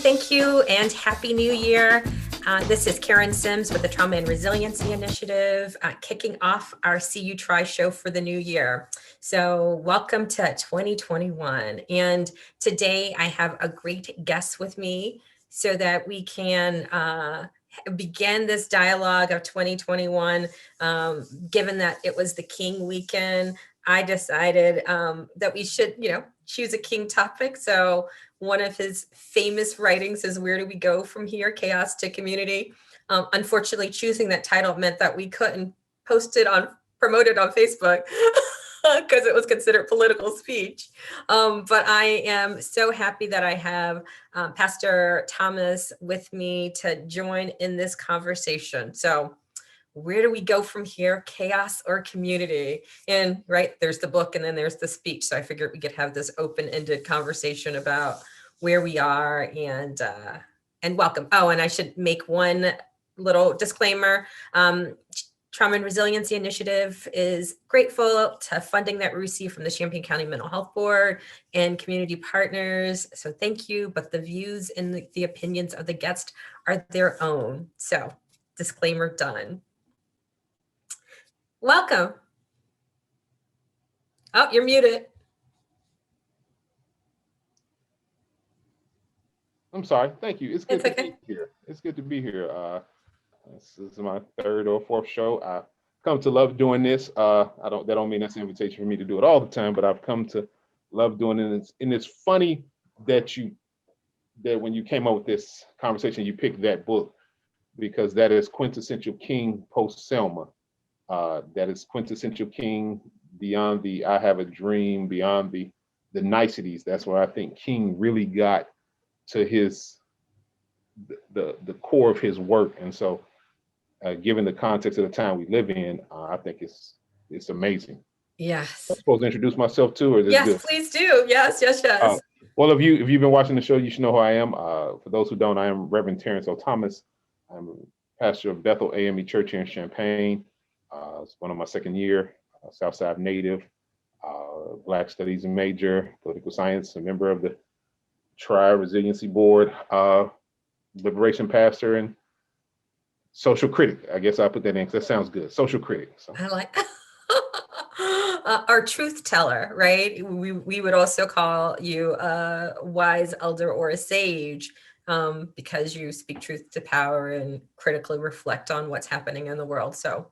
thank you, and Happy New Year. This is Karen Sims with the Trauma and Resiliency Initiative, kicking off our See You Try show for the new year. So welcome to 2021. And today I have a great guest with me so that we can begin this dialogue of 2021. Given that it was the King weekend, I decided that we should, choose a King topic. So one of his famous writings is Where Do We Go From Here? Chaos to Community. Unfortunately, choosing that title meant that we couldn't promote it on Facebook because it was considered political speech. But I am so happy that I have Pastor Thomas with me to join in this conversation. So where do we go from here? Chaos or community? And right, there's the book and then there's the speech. So I figured we could have this open-ended conversation about where we are and welcome. Oh, and I should make one little disclaimer. Trauma and Resiliency Initiative is grateful to funding that we receive from the Champaign County Mental Health Board and community partners. So thank you, but the views and the opinions of the guest are their own. So disclaimer done. Welcome. Oh, you're muted. I'm sorry. Thank you. It's good to be here. It's good to be here. This is my third or fourth show. I come to love doing this. That don't mean that's an invitation for me to do it all the time, but I've come to love doing it. And it's funny that when you came up with this conversation, you picked that book because that is quintessential King post Selma. That is quintessential King beyond the I have a dream, beyond the niceties. That's where I think King really got to the core of his work. And so given the context of the time we live in, I think it's amazing. Yes. I'm supposed to introduce myself too, or yes, good? Please do. Yes. Well, if you've been watching the show, you should know who I am. For those who don't, I am Reverend Terrance Thomas. I'm pastor of Bethel AME Church here in Champaign. It's one of my second year, Southside native, Black Studies major, political science, a member of the Tribe Resiliency Board, liberation pastor, and social critic. I guess I'll put that in because that sounds good. Social critic. So. I like our truth teller, right? We would also call you a wise elder or a sage because you speak truth to power and critically reflect on what's happening in the world. So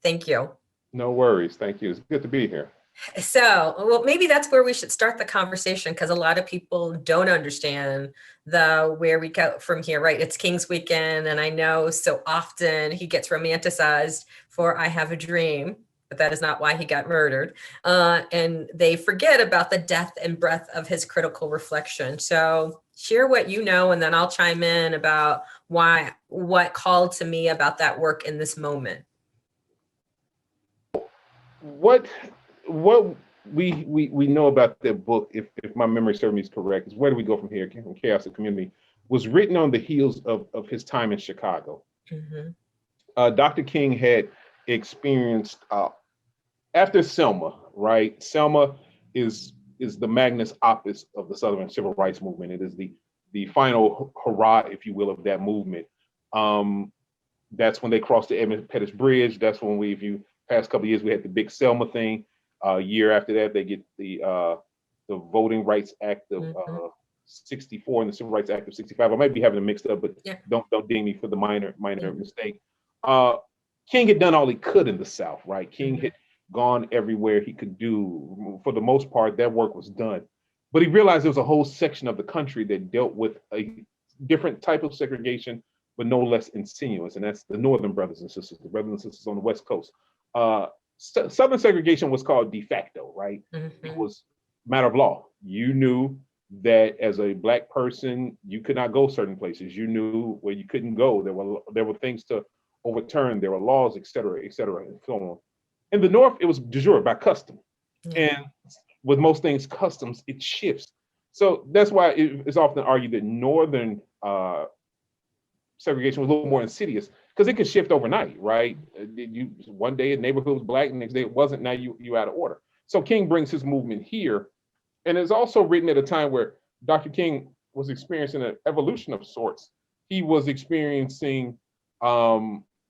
thank you. No worries. Thank you. It's good to be here. So, well, maybe that's where we should start the conversation because a lot of people don't understand where we go from here, right? It's King's weekend, and I know so often he gets romanticized for I have a dream, but that is not why he got murdered. And they forget about the depth and breadth of his critical reflection. So share what you know, and then I'll chime in about what called to me about that work in this moment. What we know about that book, if my memory serves me is correct, is Where Do We Go From Here? From Chaos to Community, was written on the heels of his time in Chicago. Mm-hmm. Dr. King had experienced after Selma, right? Selma is the magnus opus of the Southern Civil Rights Movement. It is the final hurrah, if you will, of that movement. That's when they crossed the Edmund Pettus Bridge. That's when past couple of years, we had the big Selma thing. Year after that, they get the Voting Rights Act of 64 and the Civil Rights Act of 65. I might be having them mixed up, but don't ding me for the minor mistake. King had done all he could in the South, right? King had gone everywhere he could do. For the most part, that work was done. But he realized there was a whole section of the country that dealt with a different type of segregation, but no less insidious, and that's the Northern brothers and sisters, the brothers and sisters on the West Coast. Southern segregation was called de facto, right? Mm-hmm. It was a matter of law. You knew that as a Black person, you could not go certain places. You knew where you couldn't go. There were things to overturn. There were laws, et cetera, and so on. In the North, it was de jure by custom. Mm-hmm. And with most things, customs, it shifts. So that's why it's often argued that Northern segregation was a little more insidious because it can shift overnight, right? One day a neighborhood was Black, the next day it wasn't. Now you out of order. So King brings his movement here, and it's also written at a time where Dr. King was experiencing an evolution of sorts. He was experiencing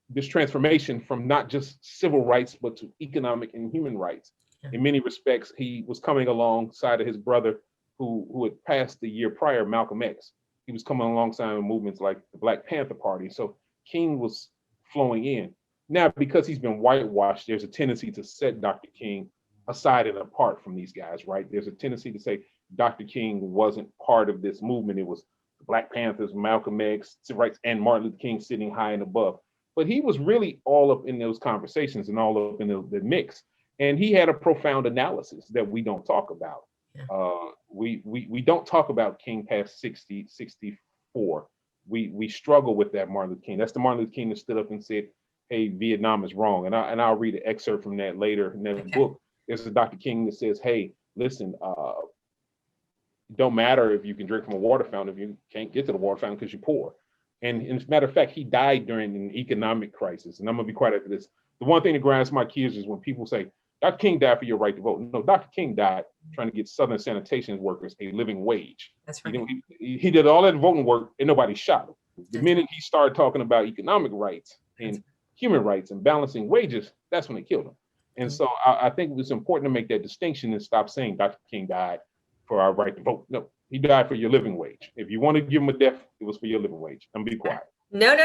this transformation from not just civil rights, but to economic and human rights. Yeah. In many respects, he was coming alongside of his brother who had passed the year prior, Malcolm X. He was coming alongside movements like the Black Panther Party. So King was flowing in. Now, because he's been whitewashed, there's a tendency to set Dr. King aside and apart from these guys, right? There's a tendency to say Dr. King wasn't part of this movement. It was the Black Panthers, Malcolm X, civil rights, and Martin Luther King sitting high and above. But he was really all up in those conversations and all up in the mix. And he had a profound analysis that we don't talk about. Yeah. We don't talk about King past 60, 64. We struggle with that Martin Luther King. That's the Martin Luther King that stood up and said, hey, Vietnam is wrong. And I'll read an excerpt from that later in that book. There's a Dr. King that says, hey, listen, it don't matter if you can drink from a water fountain if you can't get to the water fountain because you're poor. And as a matter of fact, he died during an economic crisis. And I'm going to be quiet after this. The one thing that grinds my gears is when people say, Dr. King died for your right to vote. No, Dr. King died trying to get Southern sanitation workers a living wage. That's right. You know, he did all that voting work and nobody shot him. The minute he started talking about economic rights and human rights and balancing wages, that's when they killed him. And so I think it's important to make that distinction and stop saying Dr. King died for our right to vote. No, he died for your living wage. If you want to give him a death, it was for your living wage. I'm be quiet. No.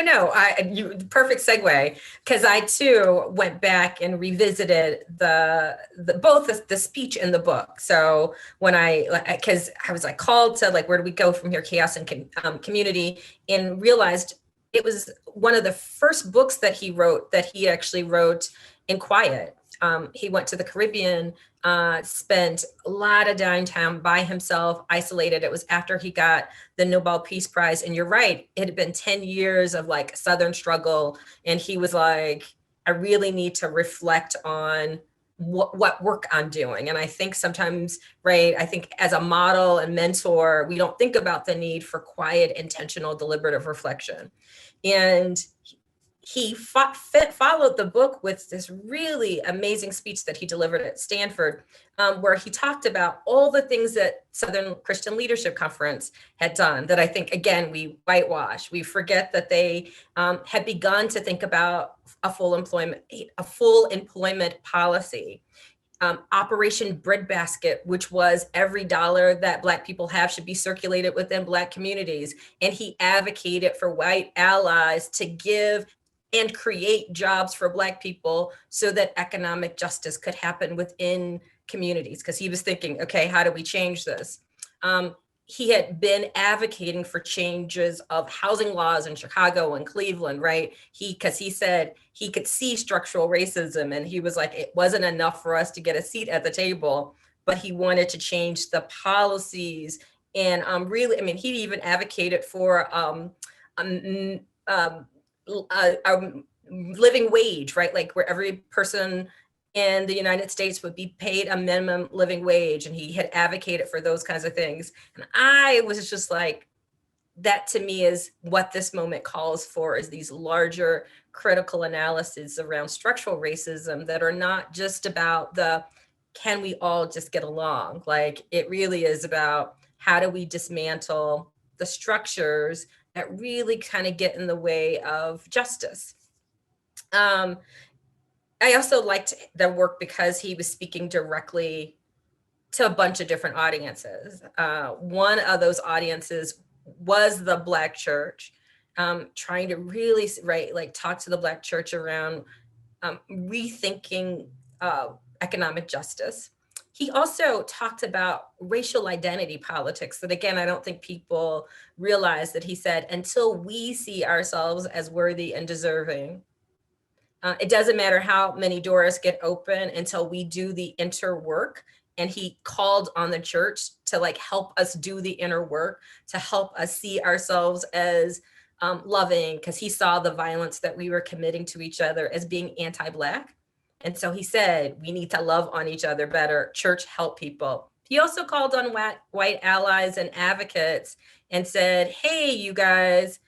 Perfect segue, because I too went back and revisited both the speech and the book. So when because I was like called to like, where do we go from here? Chaos and community, and realized it was one of the first books that he wrote that he actually wrote in quiet. He went to the Caribbean, spent a lot of downtime by himself, isolated. It was after he got the Nobel Peace Prize. And you're right, it had been 10 years of like Southern struggle. And he was like, I really need to reflect on what work I'm doing. And I think sometimes, right, I think as a model and mentor, we don't think about the need for quiet, intentional, deliberative reflection. And he followed the book with this really amazing speech that he delivered at Stanford, where he talked about all the things that Southern Christian Leadership Conference had done that I think, again, we whitewash. We forget that they had begun to think about a full employment policy. Operation Breadbasket, which was every dollar that Black people have should be circulated within Black communities. And he advocated for white allies to give and create jobs for Black people so that economic justice could happen within communities. Because he was thinking, okay, how do we change this? He had been advocating for changes of housing laws in Chicago and Cleveland, right? Because he said he could see structural racism, and he was like, it wasn't enough for us to get a seat at the table, but he wanted to change the policies. And really, I mean, he even advocated for living wage, right? Like where every person in the United States would be paid a minimum living wage. And he had advocated for those kinds of things. And I was just like, that to me is what this moment calls for, is these larger critical analyses around structural racism that are not just about can we all just get along? Like it really is about how do we dismantle the structures that really kind of get in the way of justice. I also liked the work because he was speaking directly to a bunch of different audiences. One of those audiences was the Black church, trying to really talk to the Black church around rethinking economic justice. He also talked about racial identity politics that, again, I don't think people realize that he said, until we see ourselves as worthy and deserving, it doesn't matter how many doors get open until we do the inner work. And he called on the church to help us do the inner work, to help us see ourselves as loving, because he saw the violence that we were committing to each other as being anti-Black. And so he said, we need to love on each other better. Church, help people. He also called on white allies and advocates and said, hey, you guys,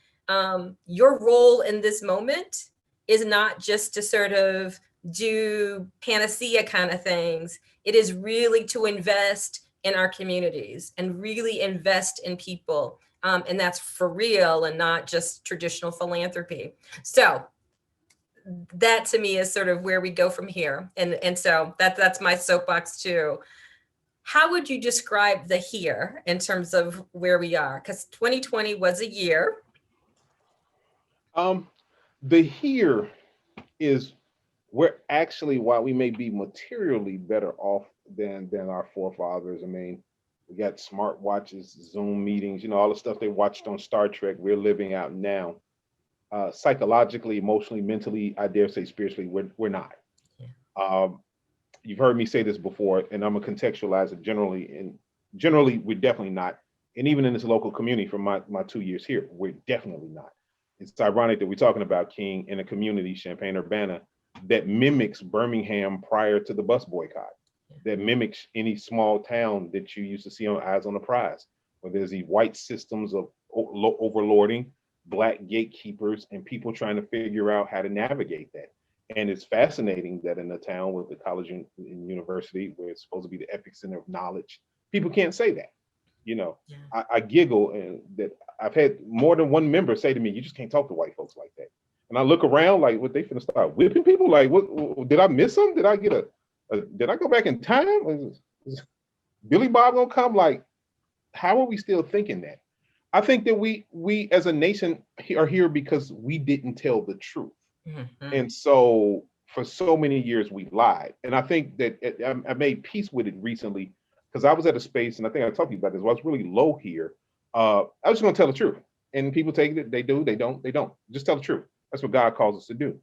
your role in this moment is not just to sort of do panacea kind of things. It is really to invest in our communities and really invest in people. And that's for real and not just traditional philanthropy. So that to me is sort of where we go from here. And so that's my soapbox too. How would you describe the here in terms of where we are? Because 2020 was a year. The here is we're actually, while we may be materially better off than our forefathers. I mean, we got smart watches, Zoom meetings, all the stuff they watched on Star Trek. We're living out now. Psychologically, emotionally, mentally, I dare say spiritually, we're not. Yeah. You've heard me say this before, and I'm gonna contextualize it generally. And generally, we're definitely not. And even in this local community, from my 2 years here, we're definitely not. It's ironic that we're talking about King in a community, Champaign-Urbana, that mimics Birmingham prior to the bus boycott, that mimics any small town that you used to see on Eyes on the Prize, where there's these white systems of overlording, Black gatekeepers, and people trying to figure out how to navigate that. And it's fascinating that in a town with a college and university, where it's supposed to be the epicenter of knowledge, people can't say that. Yeah. I giggle, and that I've had more than one member say to me, "You just can't talk to white folks like that." And I look around like, what, they finna start whipping people? Like, what, did I miss them? Did I get did I go back in time? Is Billy Bob gonna come? Like, how are we still thinking that? I think that we as a nation are here because we didn't tell the truth. Mm-hmm. And so for so many years we lied. And I think that I made peace with it recently, because I was at a space, and I think I talked to you about this, I was really low here. I was just gonna tell the truth. And people take it, they do, they don't. Just tell the truth. That's what God calls us to do.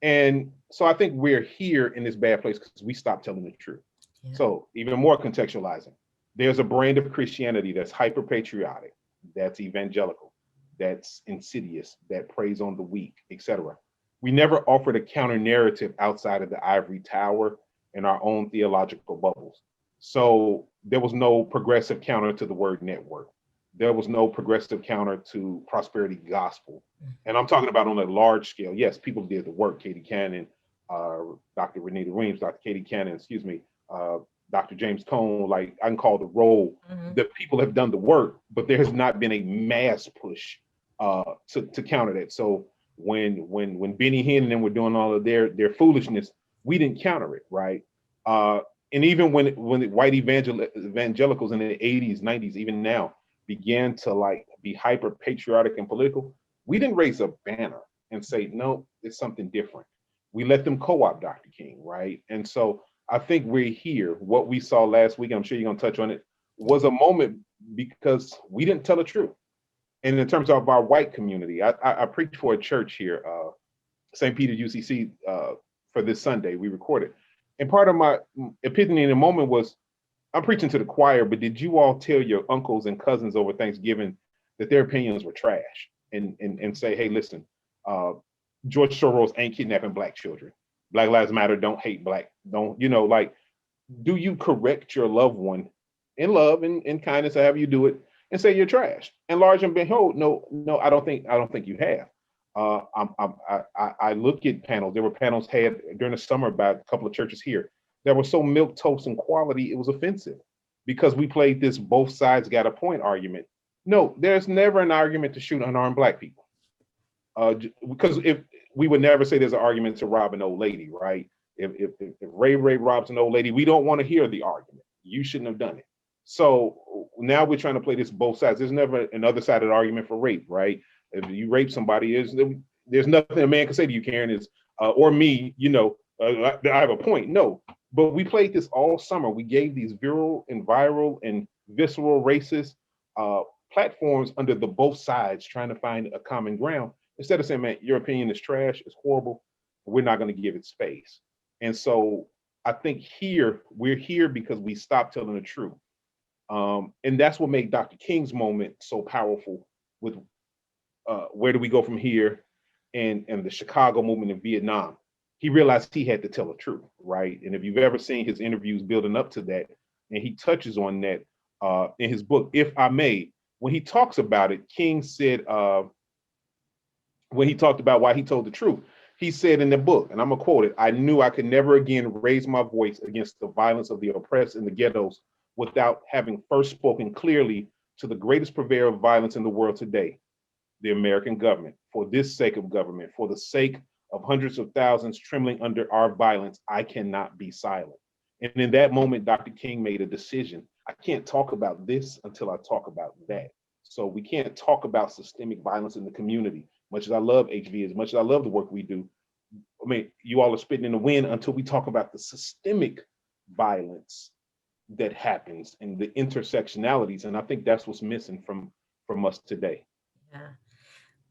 And so I think we're here in this bad place because we stopped telling the truth. Yeah. So even more contextualizing, there's a brand of Christianity that's hyper patriotic, that's evangelical, that's insidious, that preys on the weak, etc. We never offered a counter narrative outside of the ivory tower and our own theological bubbles. So there was no progressive counter to the word network. There was no progressive counter to prosperity gospel. And I'm talking about on a large scale. Yes, people did the work. Katie Cannon, Dr. Renita Weems, Dr. Katie Cannon, Dr. James Cone, like I can call the roll. Mm-hmm. That people have done the work, but there has not been a mass push to counter that. So when Benny Hinn and them were doing all of their foolishness, we didn't counter it, right? And even when the white evangelicals in the 80s, 90s, even now, began to like be hyper patriotic and political, we didn't raise a banner and say, no, it's something different. We let them co-opt Dr. King, right? And so I think we're here. What we saw last week, I'm sure you're gonna touch on it, was a moment because we didn't tell the truth. And in terms of our white community, I preached for a church here, St. Peter UCC, for this Sunday. We recorded. And part of my epiphany in the moment was, I'm preaching to the choir, but did you all tell your uncles and cousins over Thanksgiving that their opinions were trash? And say, hey, listen, George Soros ain't kidnapping Black children. Black Lives Matter, don't hate Black. Don't, like, do you correct your loved one in love and kindness, however you do it, and say you're trash? And large and behold, no, I don't think you have. I look at panels. There were panels had during the summer by a couple of churches here that were so milquetoast in quality, it was offensive, because we played this both sides got a point argument. No, there's never an argument to shoot unarmed Black people. Because if we would never say there's an argument to rob an old lady, right? If Ray robs an old lady, we don't want to hear the argument. You shouldn't have done it. So now we're trying to play this both sides. There's never another side of the argument for rape, right? If you rape somebody, there's nothing a man can say to you, Karen, is or me, I have a point. No, but we played this all summer. We gave these viral and visceral racist platforms under the both sides, trying to find a common ground, instead of saying, man, your opinion is trash, it's horrible, we're not going to give it space. And so I think we're here because we stopped telling the truth. And that's what made Dr. King's moment so powerful with where do we go from here, and the Chicago movement in Vietnam. He realized he had to tell the truth, right? And if you've ever seen his interviews building up to that, and he touches on that in his book, If I May, when he talks about it, King said, when he talked about why he told the truth, he said in the book, and I'm gonna quote it, "I knew I could never again raise my voice against the violence of the oppressed in the ghettos without having first spoken clearly to the greatest purveyor of violence in the world today, the American government. For this sake of government, for the sake of hundreds of thousands trembling under our violence, I cannot be silent. And in that moment, Dr. King made a decision. I can't talk about this until I talk about that. So we can't talk about systemic violence in the community. Much as I love HV, as much as I love the work we do, I mean, you all are spitting in the wind until we talk about the systemic violence that happens and the intersectionalities. And I think that's what's missing from us today. Yeah.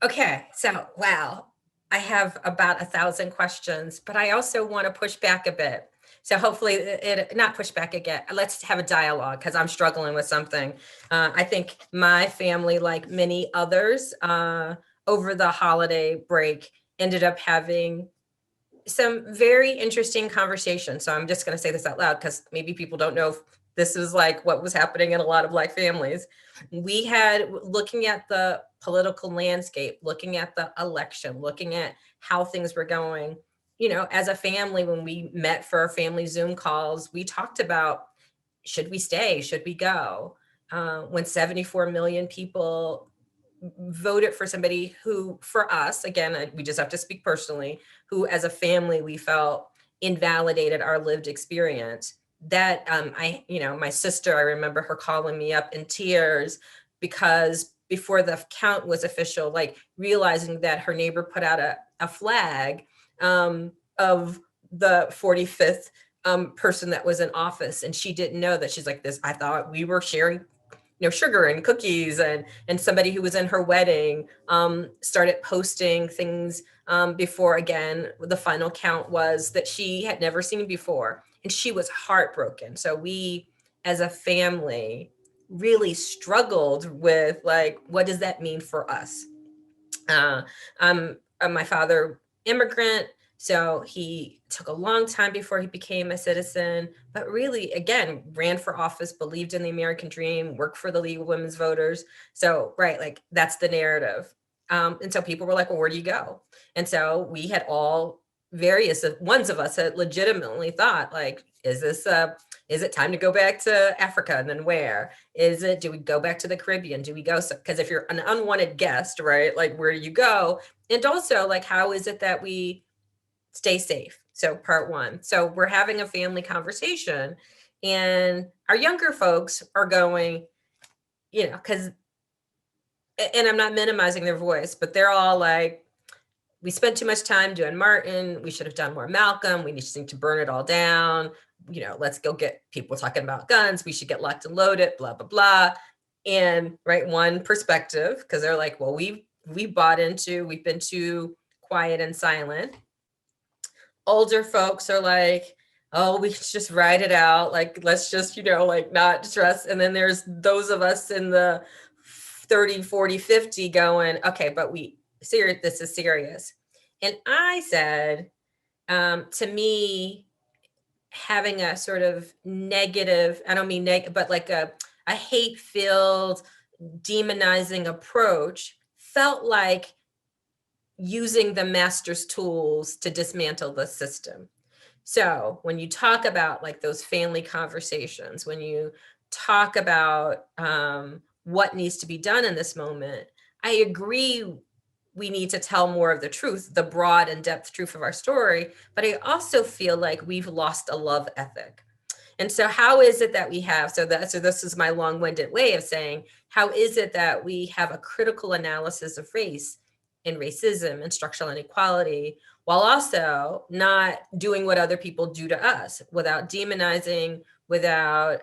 Okay, so wow, I have about 1,000 questions, but I also want to push back a bit. So hopefully it not push back again. Let's have a dialogue because I'm struggling with something. I think my family, like many others, over the holiday break, ended up having some very interesting conversations. So I'm just going to say this out loud because maybe people don't know if this is like what was happening in a lot of Black families. We had, looking at the political landscape, looking at the election, looking at how things were going, you know, as a family, when we met for our family Zoom calls, we talked about, should we stay? Should we go? When 74 million people voted for somebody who, for us, again, we just have to speak personally, who as a family we felt invalidated our lived experience. That my sister, I remember her calling me up in tears because before the count was official, like realizing that her neighbor put out a flag of the 45th person that was in office, and she didn't know that. She's like, this, I thought we were sharing sugar and cookies, and somebody who was in her wedding started posting things before, again, the final count was that she had never seen before, and she was heartbroken. So we as a family really struggled with, like, what does that mean for us? My father, immigrant, so he took a long time before he became a citizen, but really, again, ran for office, believed in the American dream, worked for the League of Women's Voters. So, right, like that's the narrative. And so people were like, well, where do you go? And so we had all, various ones of us had legitimately thought, like, is it time to go back to Africa? And then where? Do we go back to the Caribbean? Do we go? Because if you're an unwanted guest, right, like where do you go? And also, like, how is it that we stay safe? So part one. So we're having a family conversation, and our younger folks are going, because, and I'm not minimizing their voice, but they're all like, we spent too much time doing Martin. We should have done more Malcolm. We just need to burn it all down. Let's go get people talking about guns. We should get locked and loaded, blah, blah, blah. And right, one perspective, because they're like, well, we've been too quiet and silent. Older folks are like, oh, we should just ride it out. Like, let's just, like not stress. And then there's those of us in the 30, 40, 50 going, okay, but this is serious. And I said, to me, having a sort of negative, I don't mean negative, but like a hate-filled, demonizing approach felt like using the master's tools to dismantle the system. So when you talk about like those family conversations, when you talk about what needs to be done in this moment, I agree we need to tell more of the truth, the broad and depth truth of our story, but I also feel like we've lost a love ethic. And so how is it that we have, so this is my long-winded way of saying, how is it that we have a critical analysis of race and racism and structural inequality, while also not doing what other people do to us, without demonizing, without,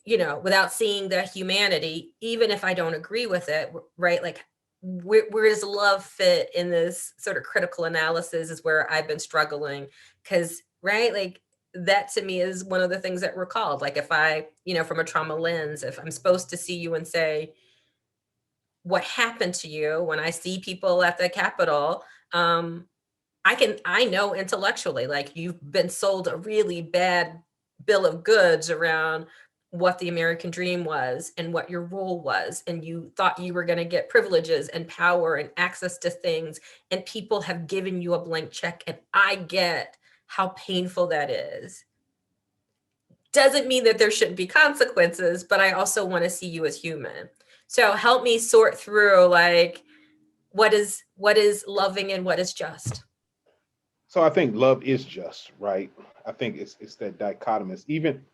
without seeing the humanity, even if I don't agree with it, right? Like, where does love fit in this sort of critical analysis is where I've been struggling. Because, right, like that to me is one of the things that we're called. Like if I, from a trauma lens, if I'm supposed to see you and say, what happened to you, when I see people at the Capitol, I know intellectually, like you've been sold a really bad bill of goods around what the American dream was and what your role was. And you thought you were going to get privileges and power and access to things, and people have given you a blank check. And I get how painful that is. doesn't mean that there shouldn't be consequences, but I also want to see you as human. So help me sort through like what is loving and what is just. So I think love is just, right? I think it's that dichotomous. Even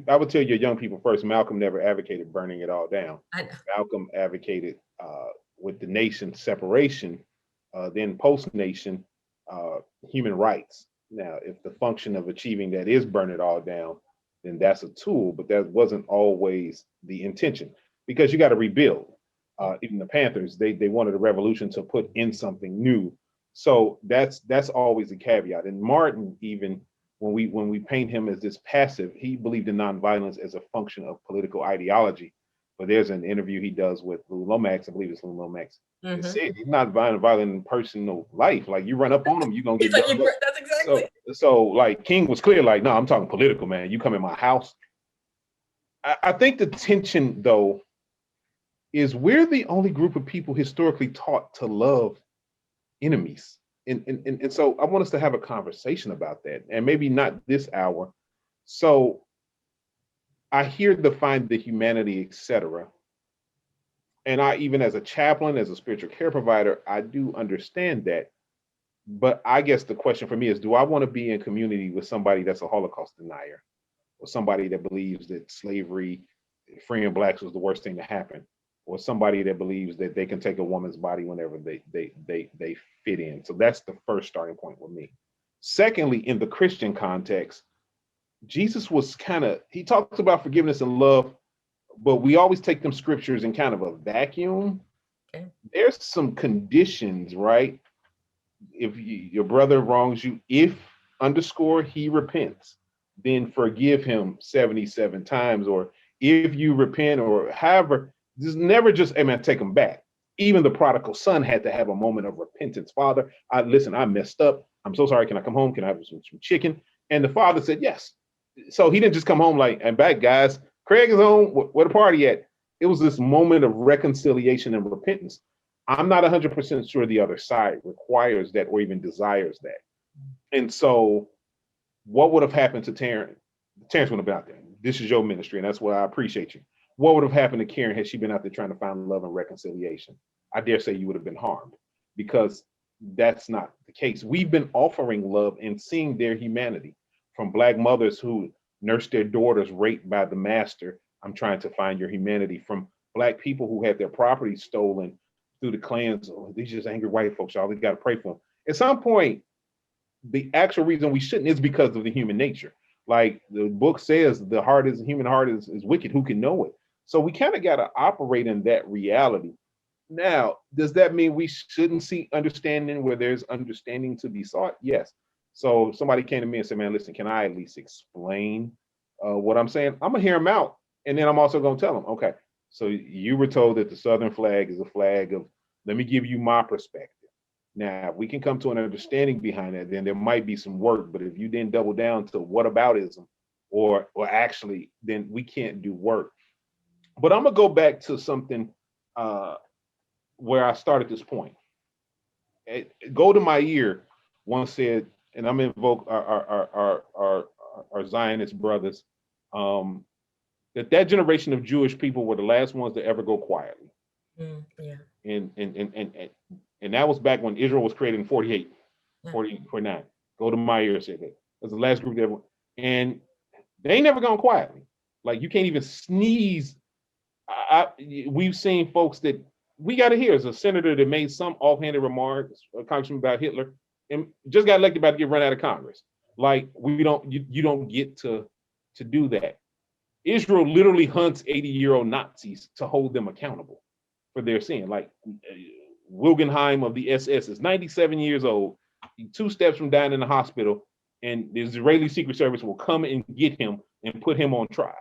I would tell your young people first. Malcolm never advocated burning it all down. I know. Malcolm advocated with the nation separation, then post nation human rights. Now, if the function of achieving that is burn it all down, then that's a tool, but that wasn't always the intention because you got to rebuild. Even the Panthers, they wanted a revolution to put in something new. So that's always a caveat. And Martin, even when we paint him as this passive, he believed in nonviolence as a function of political ideology. But there's an interview he does with Lou Lomax, I believe it's Lou Lomax. It said he's not violent in personal life. Like you run up on him, you're gonna get Like, done up. that's exactly. So like King was clear, like, no, I'm talking political, man. You come in my house. I think the tension though is we're the only group of people historically taught to love enemies. And so I want us to have a conversation about that, and maybe not this hour. So I hear the find the humanity, etc. And I, even as a chaplain, as a spiritual care provider, I do understand that. But I guess the question for me is, do I want to be in community with somebody that's a Holocaust denier, or somebody that believes that slavery, freeing blacks was the worst thing to happen, or somebody that believes that they can take a woman's body whenever they fit in? So that's the first starting point with me. Secondly, in the Christian context, Jesus was he talks about forgiveness and love, but we always take them scriptures in kind of a vacuum. Okay. There's some conditions, right? If your brother wrongs you, if underscore he repents, then forgive him 77 times. Or if you repent, or however, just never just, hey man, take him back. Even the prodigal son had to have a moment of repentance. Father, I messed up. I'm so sorry. Can I come home? Can I have some chicken? And the father said yes. So he didn't just come home like, I'm back, guys. Craig is home. Where the party at? It was this moment of reconciliation and repentance. I'm not 100% sure the other side requires that or even desires that. And so what would have happened to Terrance? Terrance would have been out there. This is your ministry, and that's why I appreciate you. What would have happened to Karen had she been out there trying to find love and reconciliation? I dare say you would have been harmed, because that's not the case. We've been offering love and seeing their humanity, from Black mothers who nursed their daughters raped by the master. I'm trying to find your humanity. From Black people who had their property stolen through the clans. Oh, these just angry white folks, y'all. We got to pray for them. At some point, the actual reason we shouldn't is because of the human nature. Like the book says, the human heart is wicked. Who can know it? So we kind of got to operate in that reality. Now, does that mean we shouldn't seek understanding where there's understanding to be sought? Yes. So if somebody came to me and said, man, listen, can I at least explain what I'm saying? I'm going to hear them out. And then I'm also going to tell them, okay, so you were told that the Southern flag is a flag of, let me give you my perspective. Now, if we can come to an understanding behind that, then there might be some work. But if you didn't double down to whataboutism or actually, then we can't do work. But I'm going to go back to something where I started this point. Go to my ear once said, and I'm invoke our Zionist brothers, that generation of Jewish people were the last ones to ever go quietly. Yeah. And that was back when Israel was created in 48, 49. Go to my ear said that. That's the last group that ever, and they ain't never gone quietly. Like you can't even sneeze. We've seen folks that we got to hear as a senator that made some offhanded remarks, a congressman about Hitler, and just got elected, about to get run out of Congress. Like you don't get to do that. Israel literally hunts 80-year-old Nazis to hold them accountable for their sin. Like Wilgenheim of the SS is 97 years old, 2 steps from dying in the hospital, and the Israeli Secret Service will come and get him and put him on trial.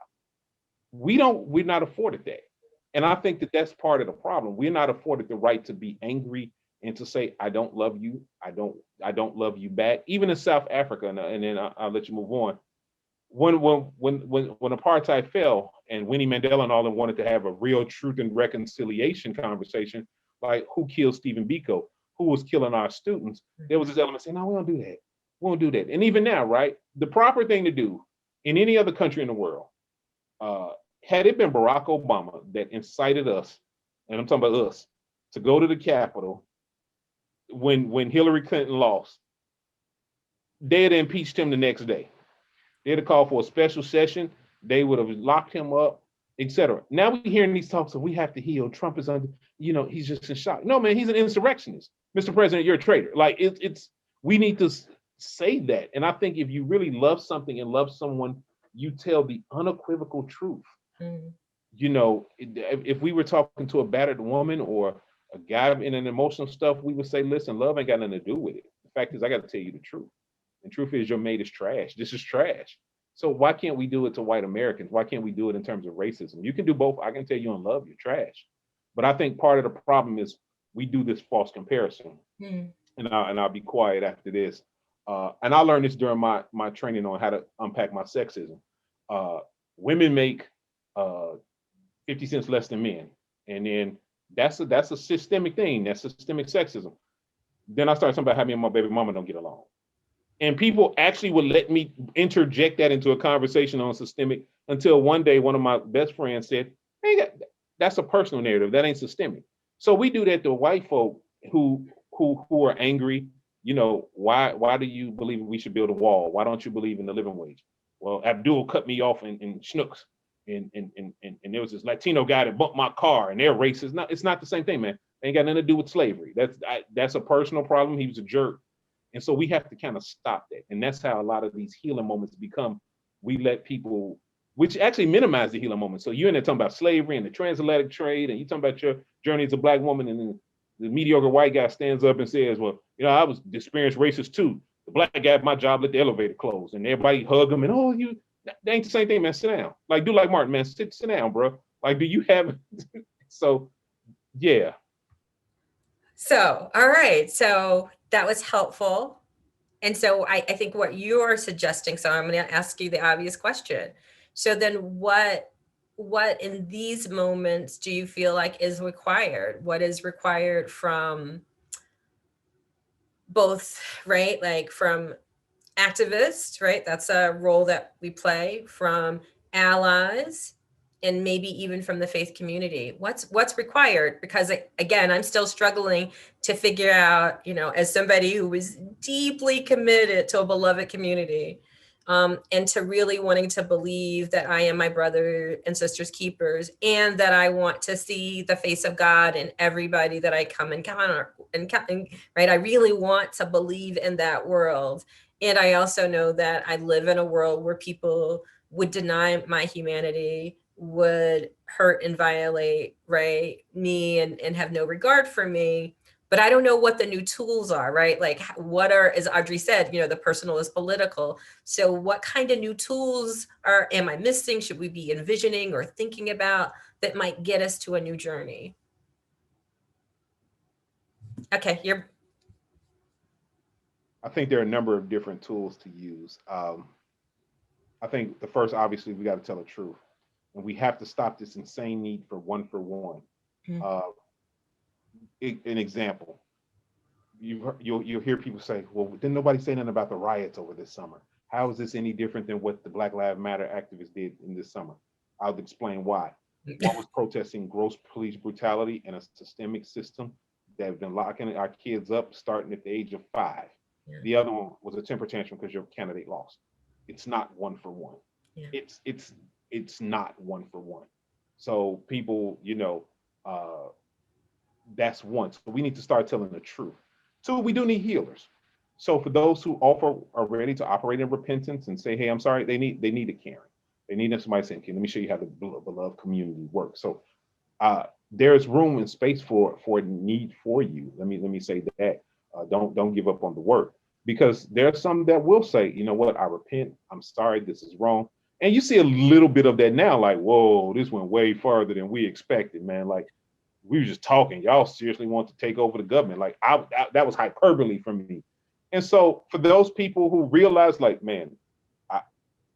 We're not afforded that. And I think that that's part of the problem. We're not afforded the right to be angry and to say, I don't love you. I don't love you back. Even in South Africa, and then I'll let you move on. When apartheid fell and Winnie Mandela and all them wanted to have a real truth and reconciliation conversation, like who killed Stephen Biko, who was killing our students, there was this element saying, no, we don't do that. We won't do that. And even now, right, the proper thing to do In any other country in the world, had it been Barack Obama that incited us, and I'm talking about us, to go to the Capitol when Hillary Clinton lost, they'd have impeached him the next day. They'd have called for a special session. They would have locked him up, etc. Now we're hearing these talks of we have to heal. Trump is under, he's just in shock. No, man, he's an insurrectionist. Mr. President, you're a traitor. Like it's we need to say that. And I think if you really love something and love someone, you tell the unequivocal truth. Mm. If we were talking to a battered woman or a guy in an emotional stuff, we would say, listen, love ain't got nothing to do with it. The fact is, I got to tell you the truth. And truth is, your mate is trash. This is trash. So why can't we do it to white Americans? Why can't we do it in terms of racism? You can do both. I can tell you in love, you're trash. But I think part of the problem is we do this false comparison. Mm. And I'll be quiet after this. And I learned this during my training on how to unpack my sexism. Women make 50 cents less than men. And then that's a systemic thing. That's systemic sexism. Then I started talking about how me and my baby mama don't get along. And people actually would let me interject that into a conversation on systemic until one day one of my best friends said, hey, that's a personal narrative. That ain't systemic. So we do that to white folk who are angry. Why do you believe we should build a wall? Why don't you believe in the living wage? Well, Abdul cut me off in Schnooks. And there was this Latino guy that bumped my car and they're racist. No, it's not the same thing, man. It ain't got nothing to do with slavery. That's a personal problem. He was a jerk. And so we have to kind of stop that. And that's how a lot of these healing moments become. We let people, which actually minimize the healing moments. So you're in there talking about slavery and the transatlantic trade, and you talking about your journey as a black woman, and then the mediocre white guy stands up and says, well, I was experienced racist too. The black guy at my job let the elevator close and everybody hug him and, that ain't the same thing, man. Sit down. Like, do like Martin, man. Sit down, bro. Like, do you have, so, yeah. So, all right. So that was helpful. And so I think what you are suggesting, so I'm going to ask you the obvious question. So then what in these moments do you feel like is required? What is required from both, right? Like from activists, right? That's a role that we play, from allies, and maybe even from the faith community. What's required? Because again, I'm still struggling to figure out, as somebody who was deeply committed to a beloved community, and to really wanting to believe that I am my brother and sister's keepers, and that I want to see the face of God in everybody that I come encounter, right? I really want to believe in that world. And I also know that I live in a world where people would deny my humanity, would hurt and violate, right, me, and have no regard for me. But I don't know what the new tools are, right? Like, what are, as Audrey said, the personal is political. So what kind of new tools am I missing? Should we be envisioning or thinking about that might get us to a new journey? Okay, I think there are a number of different tools to use. I think the first, obviously, we got to tell the truth. And we have to stop this insane need for one for one. Mm-hmm. An example, you'll hear people say, well, didn't nobody say nothing about the riots over this summer? How is this any different than what the Black Lives Matter activists did in this summer? I'll explain why. One was protesting gross police brutality and a systemic system that have been locking our kids up starting at the age of 5. Yeah. The other one was a temper tantrum because your candidate lost. It's not one for one. Yeah. It's not one for one. So people, that's one. So we need to start telling the truth. 2, we do need healers. So for those who are ready to operate in repentance and say, hey, I'm sorry, they need a caring. They need somebody saying, okay, let me show you how the beloved community works. So there's room and space for need for you. Let me say that. Don't give up on the work, because there's some that will say, you know what, I repent, I'm sorry, this is wrong. And you see a little bit of that now, like, whoa, this went way farther than we expected, man. Like, we were just talking. Y'all seriously want to take over the government. Like, that was hyperbole for me. And so for those people who realize, like, man,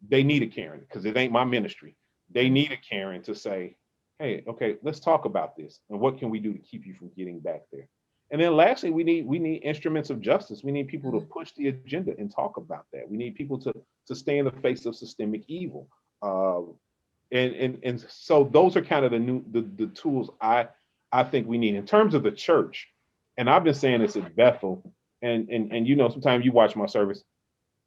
they need a Karen, because it ain't my ministry. They need a Karen to say, hey, okay, let's talk about this. And what can we do to keep you from getting back there? And then lastly, we need instruments of justice. We need people to push the agenda and talk about that. We need people to stay in the face of systemic evil. Uh, and so those are kind of the tools I think we need in terms of the church. And I've been saying this at Bethel, and you know, sometimes you watch my service.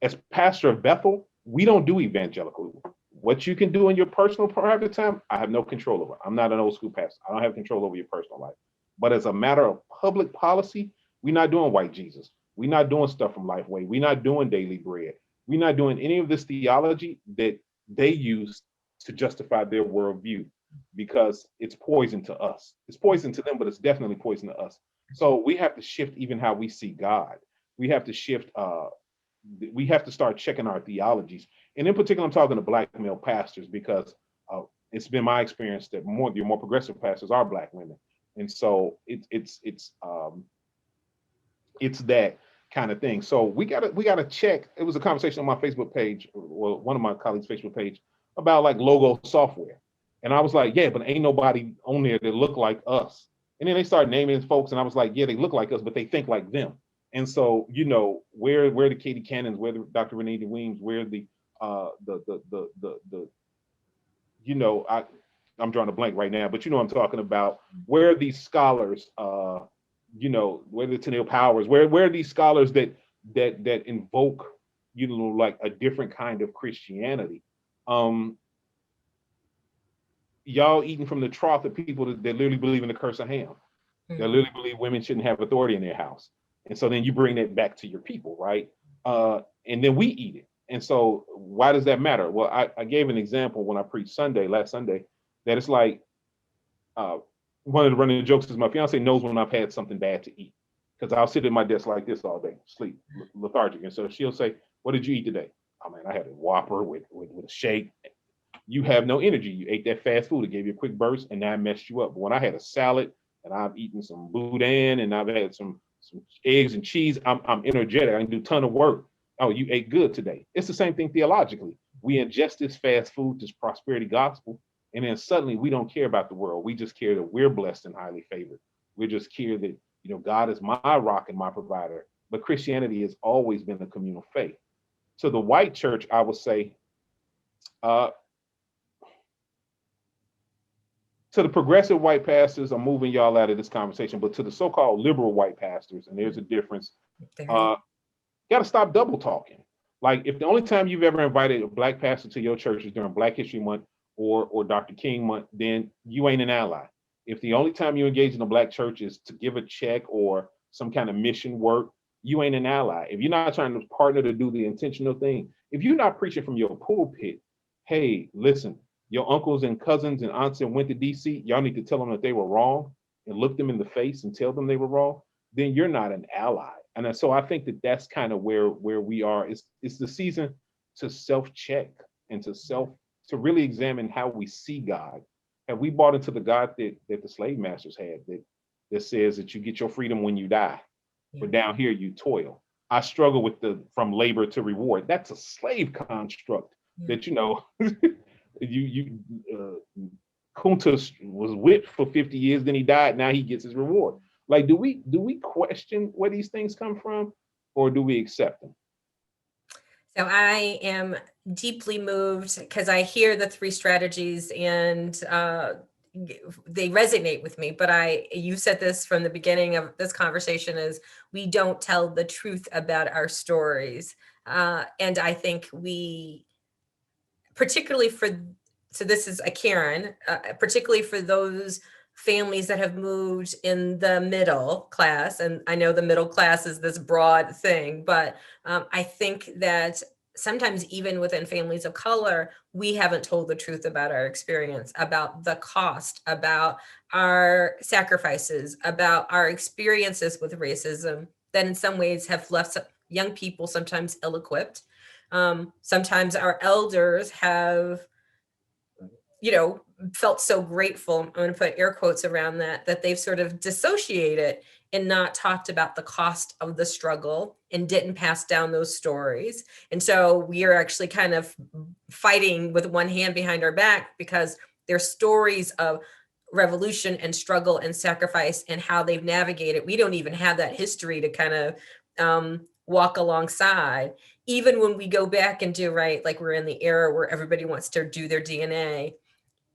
As pastor of Bethel, we don't do evangelical. What you can do in your personal private time, I have no control over. I'm not an old school pastor. I don't have control over your personal life. But as a matter of public policy, we're not doing white Jesus. We're not doing stuff from Lifeway. We're not doing daily bread. We're not doing any of this theology that they use to justify their worldview, because it's poison to us. It's poison to them, but it's definitely poison to us. So we have to shift even how we see God. We have to shift. We have to start checking our theologies. And in particular, I'm talking to Black male pastors, because it's been my experience that your more progressive pastors are Black women. And so it's that kind of thing. So we gotta check. It was a conversation on my Facebook page, or one of my colleagues' Facebook page, about like logo software. And I was like, yeah, but ain't nobody on there that look like us. And then they started naming folks, and I was like, yeah, they look like us, but they think like them. And so, you know, where the Katie Cannons, where the Dr. Renee Weems, where the you know, I'm drawing a blank right now, but you know what I'm talking about. Where are these scholars, you know, where the Tenille Powers, where are these scholars that invoke, you know, like a different kind of Christianity? Y'all eating from the trough of people that literally believe in the curse of Ham. They literally believe women shouldn't have authority in their house. And so then you bring that back to your people, right? And then we eat it. And so why does that matter? Well, I gave an example when I preached last Sunday, that it's like, one of the running jokes is my fiance knows when I've had something bad to eat, because I'll sit at my desk like this all day, sleep, lethargic. And so she'll say, what did you eat today? Oh man, I had a Whopper with a shake. You have no energy. You ate that fast food. It gave you a quick burst, and that messed you up. But when I had a salad, and I've eaten some boudin, and I've had some eggs and cheese, I'm energetic. I can do a ton of work. Oh, you ate good today. It's the same thing theologically. We ingest this fast food, this prosperity gospel, and then suddenly we don't care about the world. We just care that we're blessed and highly favored. We just care that, you know, God is my rock and my provider. But Christianity has always been a communal faith. To the white church, I would say, to the progressive white pastors, I'm moving y'all out of this conversation, but to the so-called liberal white pastors, and there's a difference, got to stop double talking. Like, if the only time you've ever invited a Black pastor to your church is during Black History Month or Dr. King Month, then you ain't an ally. If the only time you engage in a Black church is to give a check or some kind of mission work, you ain't an ally. If you're not trying to partner to do the intentional thing, if you're not preaching from your pulpit, hey, listen, your uncles and cousins and aunts that went to DC, y'all need to tell them that they were wrong and look them in the face and tell them they were wrong, then you're not an ally. And so I think that that's kind of where we are. It's the season to self-check and to really examine how we see God. Have we bought into the God that the slave masters had, that says that you get your freedom when you die, but down here you toil? I struggle with from labor to reward. That's a slave construct that, you know, Kuntas was whipped for 50 years, then he died, now he gets his reward. Like, do we question where these things come from, or do we accept them? So I am deeply moved because I hear the three strategies and they resonate with me. But you said this from the beginning of this conversation, is we don't tell the truth about our stories. And I think we, particularly so this is a Karen, particularly for those families that have moved in the middle class. And I know the middle class is this broad thing, but I think that sometimes even within families of color, we haven't told the truth about our experience, about the cost, about our sacrifices, about our experiences with racism, that in some ways have left young people sometimes ill-equipped. Sometimes our elders have, you know, felt so grateful, I'm going to put air quotes around that they've sort of dissociated and not talked about the cost of the struggle and didn't pass down those stories. And so we are actually kind of fighting with one hand behind our back, because there's stories of revolution and struggle and sacrifice and how they've navigated. We don't even have that history to kind of walk alongside. Even when we go back and do, right, like we're in the era where everybody wants to do their DNA,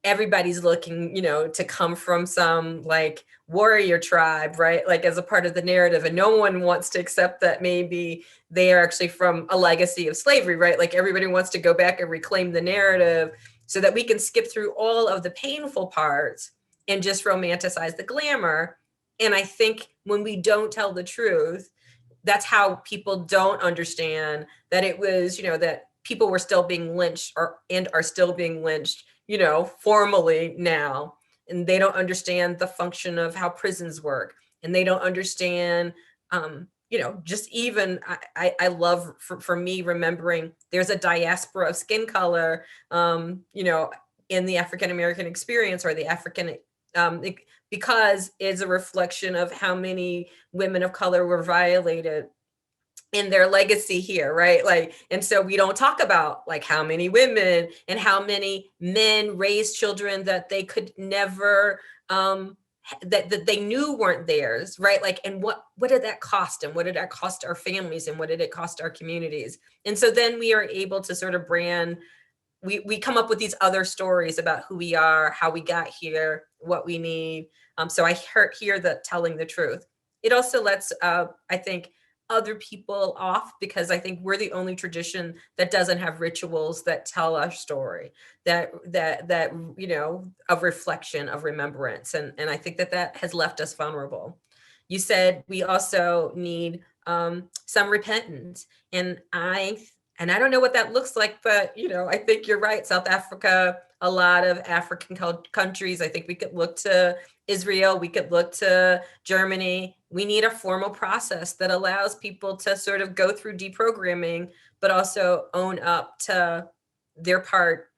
everybody's looking, to come from some like warrior tribe, right? Like as a part of the narrative. And no one wants to accept that maybe they are actually from a legacy of slavery, right? Like everybody wants to go back and reclaim the narrative so that we can skip through all of the painful parts and just romanticize the glamour. And I think when we don't tell the truth, that's how people don't understand that it was, that people were still being lynched and are still being lynched, formally now. And they don't understand the function of how prisons work. And they don't understand, just even, I love for me remembering there's a diaspora of skin color, in the African-American experience or the African, because it's a reflection of how many women of color were violated in their legacy here, right? Like, and so we don't talk about like how many women and how many men raised children that they could never, that they knew weren't theirs, right? Like, and what did that cost? And what did that cost our families? And what did it cost our communities? And so then we are able to sort of brand, we come up with these other stories about who we are, how we got here, what we need. So I hear that telling the truth. It also lets, I think, other people off, because I think we're the only tradition that doesn't have rituals that tell our story, that of reflection, of remembrance, and I think that has left us vulnerable. You said we also need some repentance, and I don't know what that looks like, but I think you're right. South Africa, a lot of African countries. I think we could look to Israel, we could look to Germany. We need a formal process that allows people to sort of go through deprogramming, but also own up to their part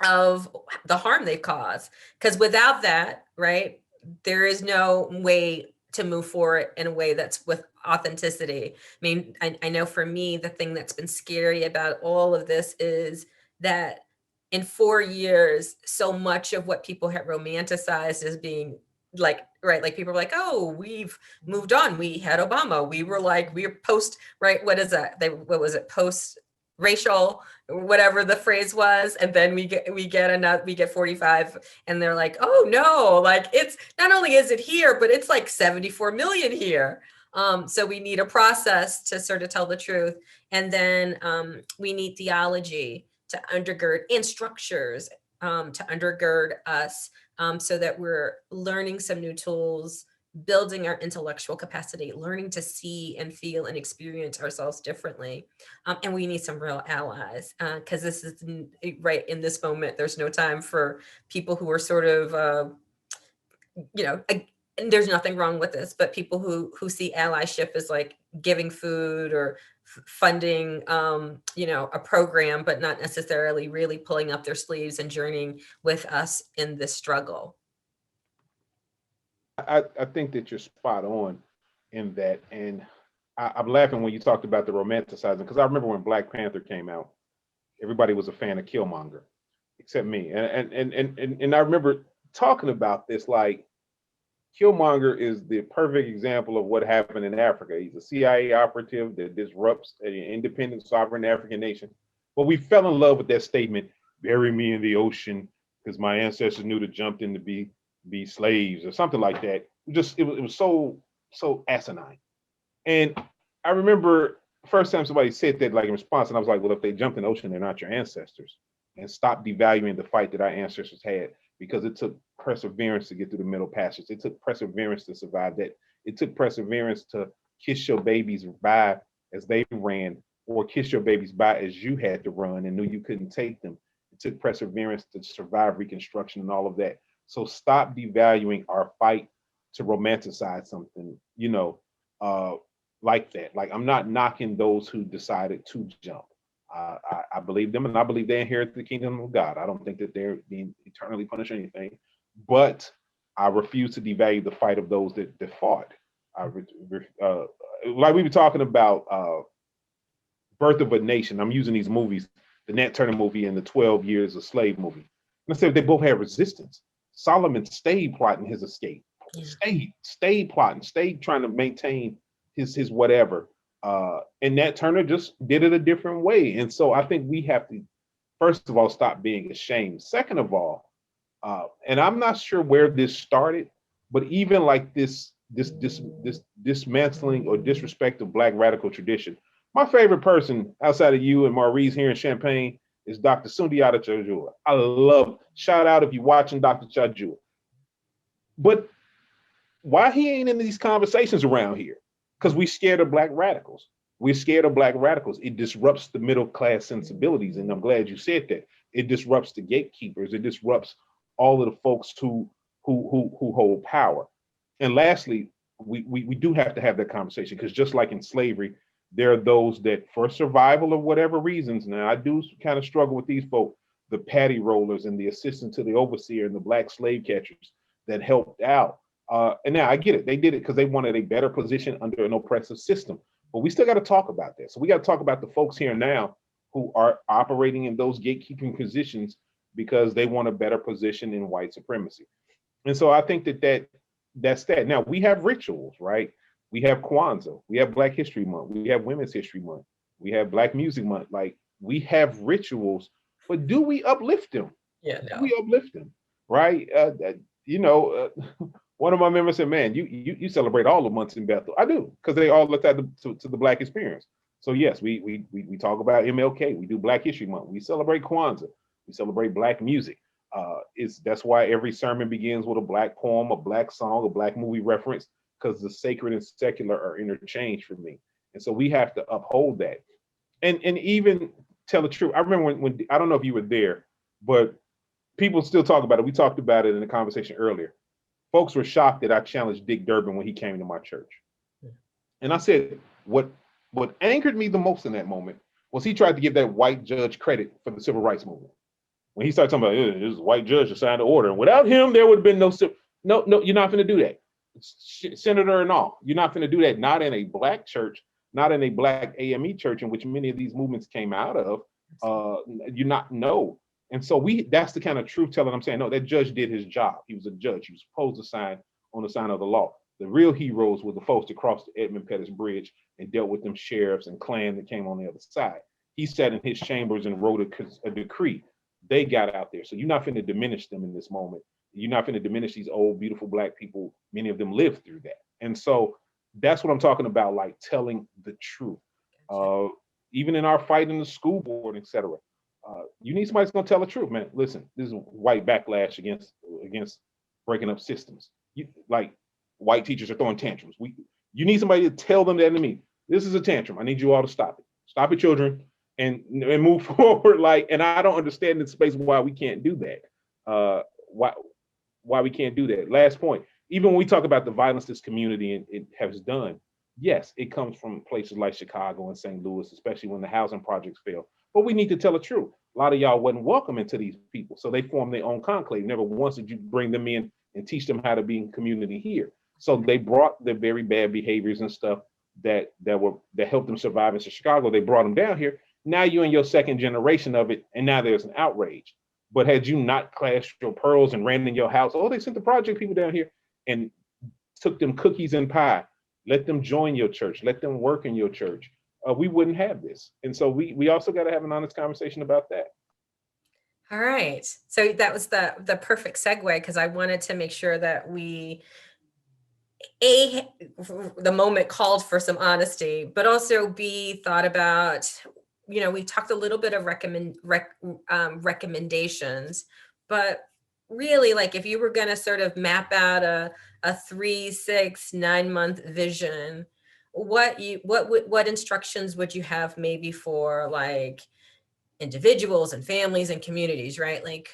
of the harm they've caused. Because without that, right, there is no way to move forward in a way that's with authenticity. I mean, I know for me, the thing that's been scary about all of this is that in 4 years, so much of what people had romanticized as being like, right, like people were like, oh, we've moved on. We had Obama. We were post, right? What is that? What was it? Post racial, whatever the phrase was. And then we get 45 and they're like, oh no, like it's not only is it here, but it's like 74 million here. So we need a process to sort of tell the truth. And then we need theology to undergird, and structures to undergird us, so that we're learning some new tools, building our intellectual capacity, learning to see and feel and experience ourselves differently. And we need some real allies, because this is right in this moment. There's no time for people who are sort of, and there's nothing wrong with this, but people who see allyship as like giving food or funding, a program, but not necessarily really pulling up their sleeves and journeying with us in this struggle. I think that you're spot on in that. And I'm laughing when you talked about the romanticizing, because I remember when Black Panther came out, everybody was a fan of Killmonger, except me. And I remember talking about this, like, Killmonger is the perfect example of what happened in Africa. He's a CIA operative that disrupts an independent, sovereign African nation. But we fell in love with that statement, bury me in the ocean, because my ancestors knew to jump in to be slaves or something like that. It was so asinine. And I remember the first time somebody said that, like, in response, and I was like, well, if they jumped in the ocean, they're not your ancestors. And stop devaluing the fight that our ancestors had, because it took perseverance to get through the Middle Passage. It took perseverance to survive that. It took perseverance to kiss your babies by as they ran, or kiss your babies by as you had to run and knew you couldn't take them. It took perseverance to survive Reconstruction and all of that. So stop devaluing our fight to romanticize something, like that. Like, I'm not knocking those who decided to jump. I believe them, and I believe they inherit the kingdom of God. I don't think that they're being eternally punished or anything, but I refuse to devalue the fight of those that fought. Like we were talking about Birth of a Nation. I'm using these movies, the Nat Turner movie and the 12 Years a Slave movie. And I said they both had resistance. Solomon stayed plotting his escape, stayed plotting, stayed trying to maintain his whatever. And Nat Turner just did it a different way. And so I think we have to, first of all, stop being ashamed. Second of all, and I'm not sure where this started, but even like this dismantling or disrespect of Black radical tradition. My favorite person outside of you and Maurice here in Champaign is Dr. Sundiata Chajua. I love, shout out if you're watching Dr. Chajua. But why he ain't in these conversations around here? Because we scared of Black radicals. We're scared of Black radicals. It disrupts the middle class sensibilities. And I'm glad you said that. It disrupts the gatekeepers. It disrupts all of the folks who hold power. And lastly, we do have to have that conversation, because just like in slavery, there are those that for survival of whatever reasons, now I do kind of struggle with these folk, the patty rollers and the assistant to the overseer and the Black slave catchers that helped out. And now I get it. They did it because they wanted a better position under an oppressive system. But we still got to talk about that. So we got to talk about the folks here now who are operating in those gatekeeping positions because they want a better position in white supremacy. And so I think that's that. Now we have rituals, right? We have Kwanzaa, we have Black History Month, we have Women's History Month, we have Black Music Month. Like, we have rituals, but do we uplift them? Yeah, no. Do we uplift them, right? One of my members said, "Man, you celebrate all the months in Bethel." I do, because they all look at to the Black experience. So yes, we talk about MLK. We do Black History Month. We celebrate Kwanzaa. We celebrate Black music. That's why every sermon begins with a Black poem, a Black song, a Black movie reference, because the sacred and secular are interchanged for me. And so we have to uphold that, and even tell the truth. I remember when I don't know if you were there, but people still talk about it. We talked about it in the conversation earlier. Folks were shocked that I challenged Dick Durbin when he came to my church. And I said, what anchored me the most in that moment was he tried to give that white judge credit for the civil rights movement. When he started talking about, this white judge to sign the order, and without him, there would have been no, you're not going to do that. Senator and all, you're not going to do that. Not in a Black church, not in a Black AME church in which many of these movements came out of. You're not, no. And so that's the kind of truth telling I'm saying. No, that judge did his job. He was a judge. He was supposed to sign on the sign of the law. The real heroes were the folks that crossed the Edmund Pettus Bridge and dealt with them sheriffs and Klan that came on the other side. He sat in his chambers and wrote a decree. They got out there. So you're not going to diminish them in this moment. You're not going to diminish these old, beautiful Black people. Many of them lived through that. And so that's what I'm talking about, like telling the truth. Even in our fight in the school board, et cetera. You need somebody that's going to tell the truth, man. Listen, this is white backlash against breaking up systems. Like, white teachers are throwing tantrums. You need somebody to tell them that to me. This is a tantrum. I need you all to stop it. Stop it, children, and move forward. Like, and I don't understand the space why we can't do that. Why we can't do that. Last point. Even when we talk about the violence this community it has done, yes, it comes from places like Chicago and St. Louis, especially when the housing projects fail. But we need to tell the truth. A lot of y'all wasn't welcome into these people, so they formed their own conclave. Never once did you bring them in and teach them how to be in community here. So they brought the very bad behaviors and stuff that helped them survive in Chicago. They brought them down here. Now you're in your second generation of it, and now there's an outrage. But had you not clashed your pearls and ran in your house, they sent the project people down here and took them cookies and pie, let them join your church, let them work in your church, we wouldn't have this. And so we also got to have an honest conversation about that. All right. So that was the perfect segue, because I wanted to make sure that the moment called for some honesty, but also B, thought about, we talked a little bit of recommendations, but really, like, if you were going to sort of map out a 3, 6, 9 month vision, what instructions would you have maybe for like individuals and families and communities, right? Like,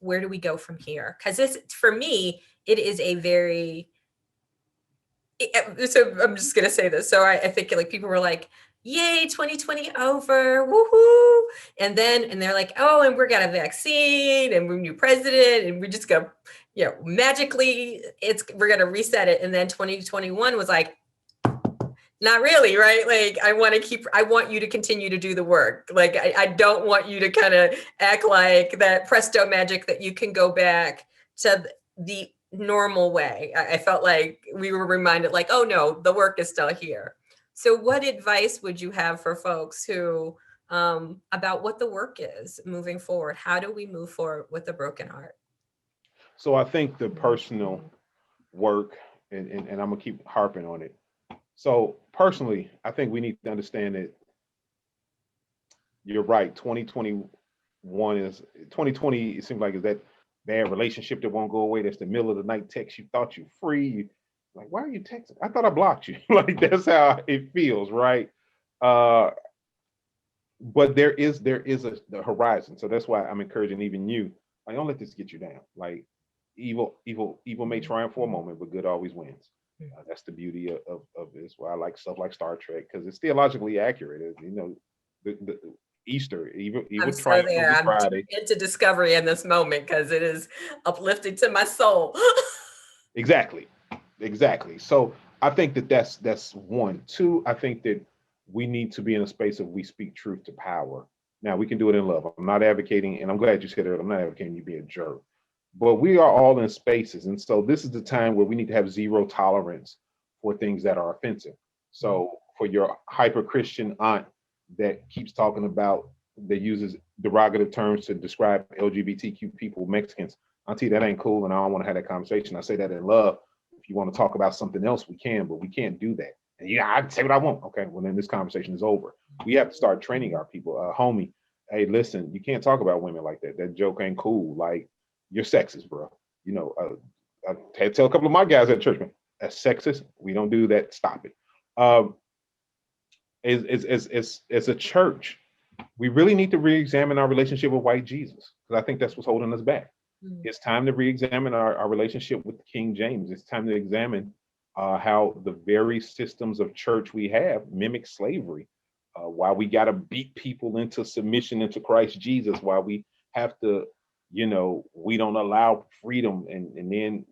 where do we go from here? Because for me, it is a very, so I'm just going to say this. So I think like people were like, yay, 2020 over, woohoo. And they're like, oh, and we got a vaccine and we're new president and we're just going to, magically we're going to reset it. And then 2021 was like, not really, right? Like, I want you to continue to do the work. Like, I don't want you to kind of act like that presto magic that you can go back to the normal way. I felt like we were reminded like, oh no, the work is still here. So what advice would you have for folks who about what the work is moving forward? How do we move forward with a broken heart? So I think the personal work, and I'm gonna keep harping on it. So personally, I think we need to understand that you're right. 2021 is 2020. It seems like is that bad relationship that won't go away. That's the middle of the night text. You thought you free. You, like, why are you texting? I thought I blocked you. Like that's how it feels, right? Uh, but there is the horizon. So that's why I'm encouraging even you. Like, don't let this get you down. Like evil may triumph for a moment, but good always wins. That's the beauty of this. Why I like stuff like Star Trek because it's theologically accurate. You know, the Easter, evil I'm so triumph on there. Good I'm deep Friday. into Discovery in this moment because it is uplifting to my soul. Exactly, exactly. So I think that that's one. Two, I think that we need to be in a space of we speak truth to power. Now we can do it in love. I'm not advocating, and I'm glad you said it. I'm not advocating you be a jerk, but we are all in spaces, and so this is the time where we need to have zero tolerance for things that are offensive. So for your hyper Christian aunt that keeps talking about that uses derogative terms to describe LGBTQ people, Mexicans, Auntie, that ain't cool, and I don't want to have that conversation. I say that in love. If you want to talk about something else, we can, but we can't do that. And yeah, I say what I want. Okay, well then this conversation is over. We have to start training our people. Homie, hey, listen, you can't talk about women like that. That joke ain't cool. Like you're sexist, bro. You know, I had to tell a couple of my guys at church, man, that's sexist. We don't do that. Stop it. Um, as a church, we really need to re-examine our relationship with white Jesus because I think that's what's holding us back. It's time to re-examine our relationship with King James. It's time to examine how the very systems of church we have mimic slavery. Why we got to beat people into submission into Christ Jesus. Why we have to, we don't allow freedom, and then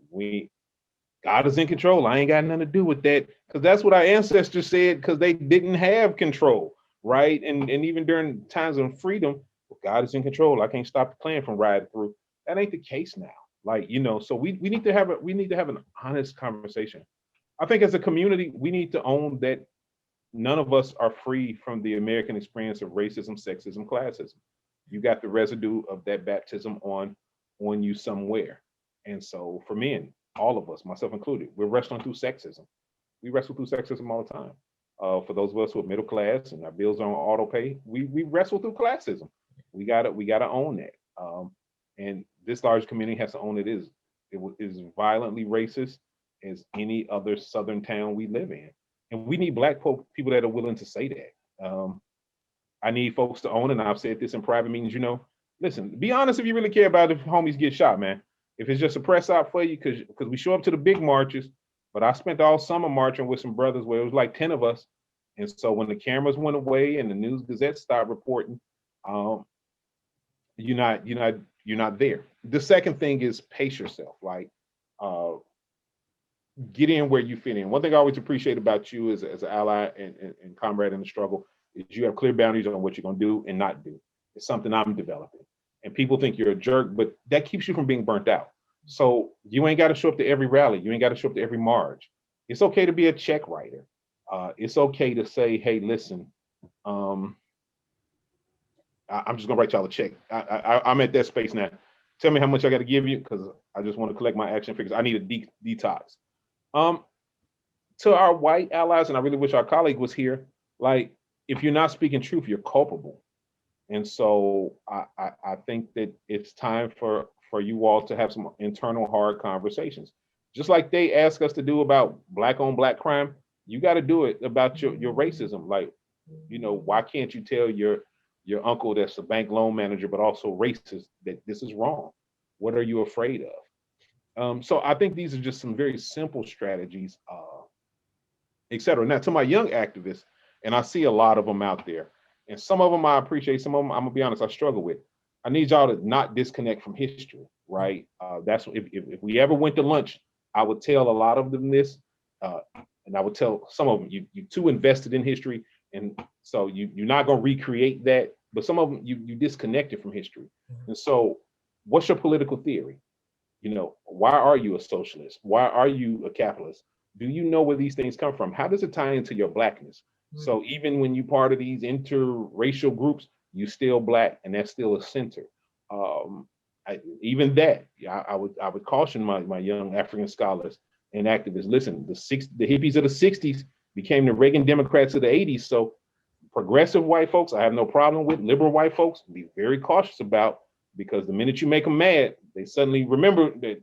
God is in control. I ain't got nothing to do with that because that's what our ancestors said because they didn't have control, right? And even during times of freedom, God is in control. I can't stop the plan from riding through. That ain't the case now. Like, so we need to have an honest conversation. I think as a community, we need to own that none of us are free from the American experience of racism, sexism, classism. You got the residue of that baptism on you somewhere. And so for men, all of us, myself included, we're wrestling through sexism. We wrestle through sexism all the time. For those of us who are middle class and our bills are on auto pay, we wrestle through classism. We gotta own that. And this large community has to own it is violently racist as any other southern town we live in. And we need black people that are willing to say that. I need folks to own it, and I've said this in private meetings, listen, be honest if you really care about if homies get shot, man. If it's just a press out for you, because we show up to the big marches, but I spent all summer marching with some brothers where it was like 10 of us. And so when the cameras went away and the News Gazette started reporting, you're not there. The second thing is pace yourself. Like get in where you fit in. One thing I always appreciate about you as an ally and comrade in the struggle is you have clear boundaries on what you're going to do and not do. It's something I'm developing. And people think you're a jerk, but that keeps you from being burnt out. So you ain't got to show up to every rally. You ain't got to show up to every march. It's okay to be a check writer. It's okay to say, hey, listen, I'm just going to write y'all a check. I'm at that space now. Tell me how much I got to give you because I just want to collect my action figures. I need a detox. To our white allies, and I really wish our colleague was here, like, if you're not speaking truth, you're culpable. And so I think that it's time for you all to have some internal hard conversations. Just like they ask us to do about black on black crime, you got to do it about your racism. Like, why can't you tell your uncle that's a bank loan manager, but also racist, that this is wrong? What are you afraid of? So I think these are just some very simple strategies, et cetera. Now, to my young activists, and I see a lot of them out there, and some of them I appreciate, some of them, I'm gonna be honest, I struggle with. I need y'all to not disconnect from history, right? That's if we ever went to lunch, I would tell a lot of them this, and I would tell some of them, you too invested in history, and so you're not gonna recreate that. But some of them you disconnected from history, and so what's your political theory? Why are you a socialist? Why are you a capitalist? Do you know where these things come from? How does it tie into your blackness? So even when you part of these interracial groups, you still black, and that's still a center. Um, Even that, I would caution my young African scholars and activists. Listen, the hippies of the '60s became the Reagan Democrats of the '80s. So progressive white folks, I have no problem with. Liberal white folks, be very cautious about, because the minute you make them mad, they suddenly remember that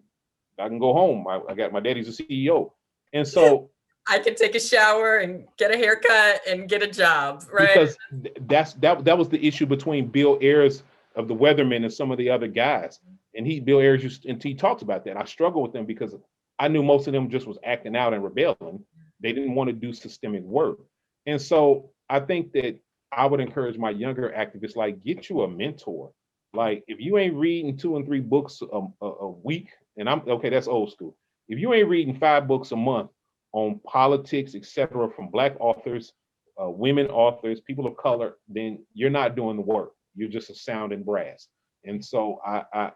I can go home. I got my daddy's a CEO, and so I can take a shower and get a haircut and get a job, right? because that was the issue between Bill Ayers of the Weathermen and some of the other guys, and Bill Ayers and he talks about that. I struggle with them because I knew most of them just was acting out and rebelling. They didn't want to do systemic work, and so I think that I would encourage my younger activists, like, get you a mentor. Like, if you ain't reading 2 and 3 books a week, and I'm okay, that's old school. If you ain't reading 5 books a month on politics, etc., from Black authors, women authors, people of color, then you're not doing the work. You're just a sounding brass. And so I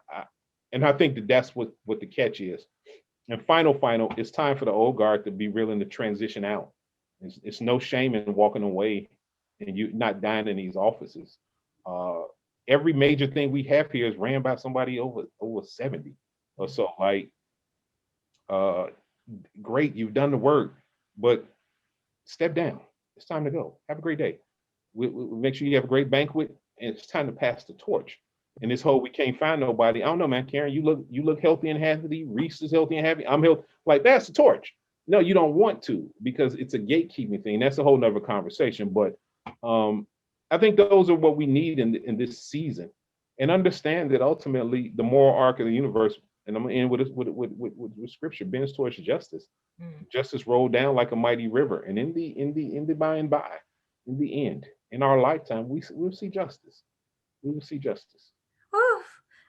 think that that's what the catch is. And final, it's time for the old guard to be willing to transition out. It's no shame in walking away and you not dying in these offices. Every major thing we have here is ran by somebody over 70 or so. Like, great, you've done the work, but step down. It's time to go. Have a great day. We make sure you have a great banquet, and it's time to pass the torch. And this whole we can't find nobody. I don't know, man. Karen, you look healthy and happy. Reese is healthy and happy. I'm healthy. Like, pass the torch. No, you don't want to, because it's a gatekeeping thing. That's a whole nother conversation. But I think those are what we need in this season, and understand that ultimately the moral arc of the universe. And I'm gonna end with scripture bends towards justice. Justice rolled down like a mighty river, and in the by and by, in the end, in our lifetime, we'll see justice. We will see justice. Whew,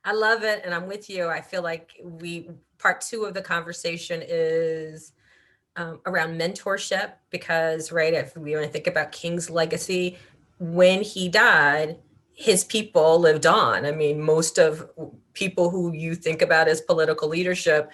I love it, and I'm with you. I feel like part 2 of the conversation is around mentorship, because, right, if we want to think about King's legacy, when he died, his people lived on. I mean, most of people who you think about as political leadership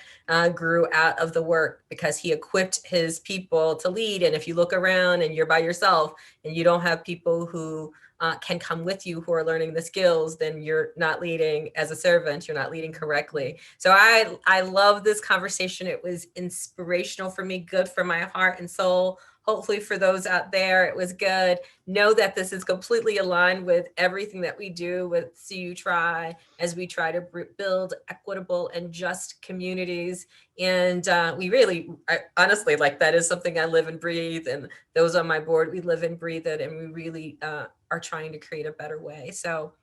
grew out of the work because he equipped his people to lead. And if you look around and you're by yourself and you don't have people who can come with you who are learning the skills, then you're not leading as a servant, you're not leading correctly. So I love this conversation. It was inspirational for me, good for my heart and soul. Hopefully for those out there, it was good. Know that this is completely aligned with everything that we do with CU Try as we try to build equitable and just communities. And we really, honestly, like, that is something I live and breathe. And those on my board, we live and breathe it. And we really are trying to create a better way. So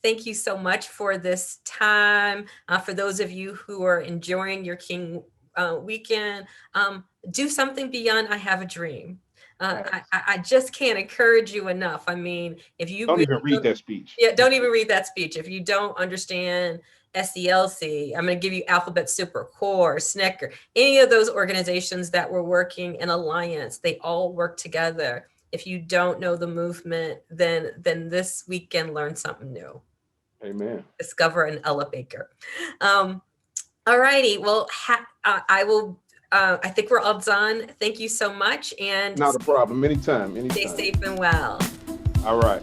thank you so much for this time. For those of you who are enjoying your King weekend, do something beyond I have a dream. I just can't encourage you enough. I mean, if you don't even read that speech. Yeah, don't even read that speech. If you don't understand SELC, I'm going to give you Alphabet Super, Core, Snicker, any of those organizations that were working in alliance, they all work together. If you don't know the movement, then this weekend learn something new. Amen. Discover an Ella Baker. All righty. Well, I think we're all done. Thank you so much. And not a problem. Anytime. Stay safe and well. All right.